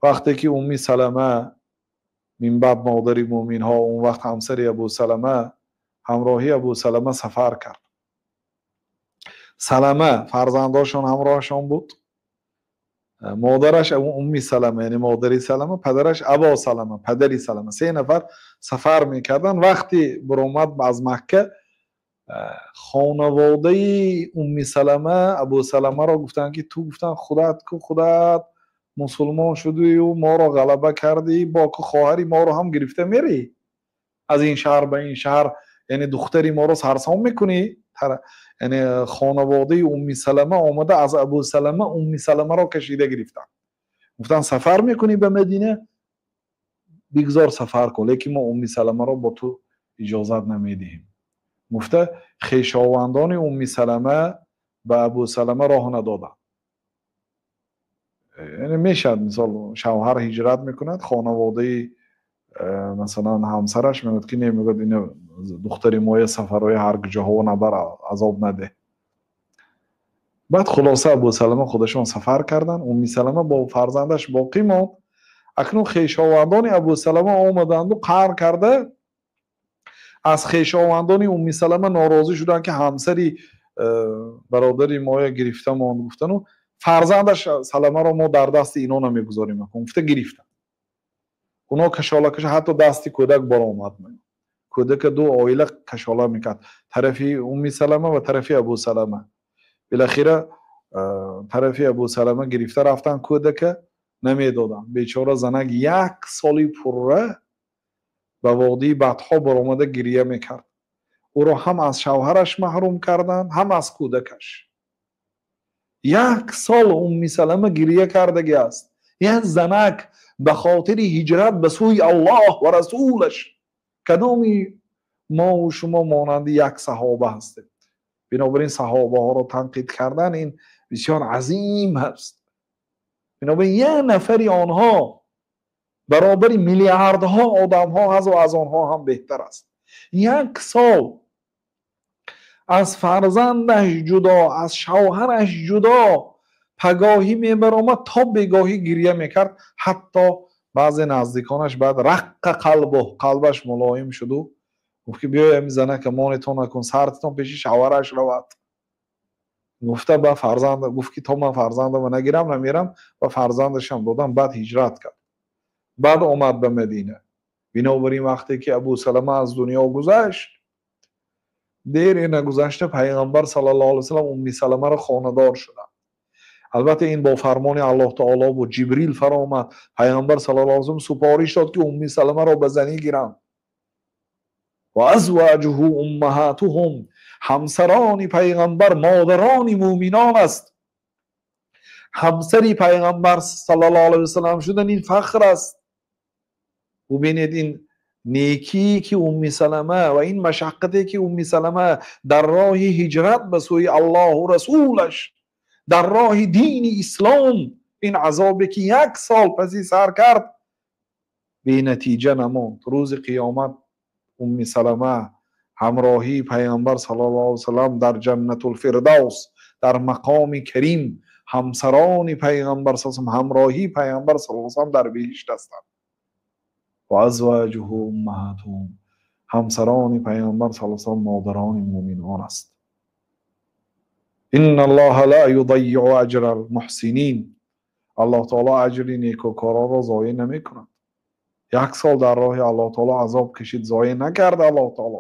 وقتی که ام سلمه من بعد مادر مومن ها اون وقت همسر ابو سلمه همراهی ابو سلمه سفر کرد. سلمه فرزنداشون همراهشون بود. مادرش ام سلمه یعنی مادری سلمه، پدرش ابا سلمه پدری سلمه، 3 نفر سفر میکردن. وقتی برآمد از مکه خانواده ام سلمه ابو سلمه را گفتن که تو گفتن خودت مسلمان شدی و ما را غلبه کردی، با که خواهری ما رو هم گرفته میری از این شهر به این شهر، یعنی دختری ما رو سرسام میکنی. یعنی خانواده ام سلمه آمده از ابو سلمه ام سلمه را کشیده گرفتن، گفتن سفر میکنی به مدینه بگذار سفر کن، لیکن ما ام سلمه را با تو اجازت نمیدیم. گفته خویشاوندان ام سلمه به ابو سلمه راه ندادن. یعنی میشد مثال شوهر هجرت میکند، خانواده مثلا همسرش میگه که نمیگه این دختری مایه سفرهای هر جاها نبر عذاب نده. بعد خلاصه ابو سلمه خودشون سفر کردن، ام سلمه با فرزندش باقی ماند. اکنون خویشاوندان ابو سلمه آمدند و قهر کرده از خویشاوندان ام سلمه ناراضی شدن که همسری برادری ما گرفته ماند. گفتن و فرزندش سلمه را ما در دست اینا نمیگذاریم. گفته گرفتن اونا کشاله کش، حتی دستی کودک برآمد. کودک دو عائله کشاله میکرد، طرفی ام سلمه و طرفی ابو سلمه. بالاخره طرفی ابو سلمه گرفته رفتن کودک نمیدادن. بیچاره زنک 1 سالی پره به وادی بطحا برآمده گریه میکرد. او را هم از شوهرش محروم کردند هم از کودکش. 1 سال ام سلمه گریه کردگی است. یه زنک به خاطر هجرت به سوی الله و رسولش. کدامی ما و شما مانند یک صحابه هستیم؟ بنابراین صحابه ها رو تنقید کردن این بسیار عظیم هست. بنابراین یه نفری آنها برابر میلیاردها آدم ها هست و از آنها هم بهتر است. 1 سال از فرزندش جدا، از شوهرش جدا، پگاهی میبرامد تا بگاهی گریه میکرد. حتی بعض نزدیکانش بعد رق قلبش ملایم شد و گفت که بیا میزنه که مانتون نکن، سرتون پیش شوهرش رود. گفته با فرزند، گفت که تا من فرزندم نگیرم نمیرم و فرزندشم دادم. بعد هجرت کرد، بعد آمد به مدینه. بنابراین وقتی که ابو سلمه از دنیا گذشت، دیر نگذشته پیغمبر صلی الله علیه و سلم ام سلمه را خانه‌دار شدند. البته این با فرمان الله تعالی و جبریل فرآمد. پیغمبر صلی الله علیه و سلم سپارش داد که ام سلمه را به زنی گیرند. و ازواجه امهاتهم، همسران پیغمبر مادران مومنان است. همسری پیغمبر صلی الله علیه و سلم شدن این فخر است. ببینید این نیکی که ام سلمه و این مشقتی که ام سلمه در راه هجرت به سوی الله و رسولش، در راه دین اسلام، این عذابی که 1 سال پسی سر کرد بی نتیجه نماند. روز قیامت ام سلمه همراهی پیغمبر صلی الله علیه و سلم در جنت الفردوس در مقام کریم، همسران پیغمبر صلی الله علیه و سلم همراهی پیغمبر صلی الله علیه و سلم در بهشت هستند. و ازواجه امهاتهم، همسران پیغمبر صلی الله علیه و سلم مادران مومنان است. ان الله لا یضیع اجر المحسنین، الله تعالی اجر نیکوکاران را ضایع نمیکند. 1 سال در راه الله تعالی عذاب کشید، ضایع نکرد الله تعالی.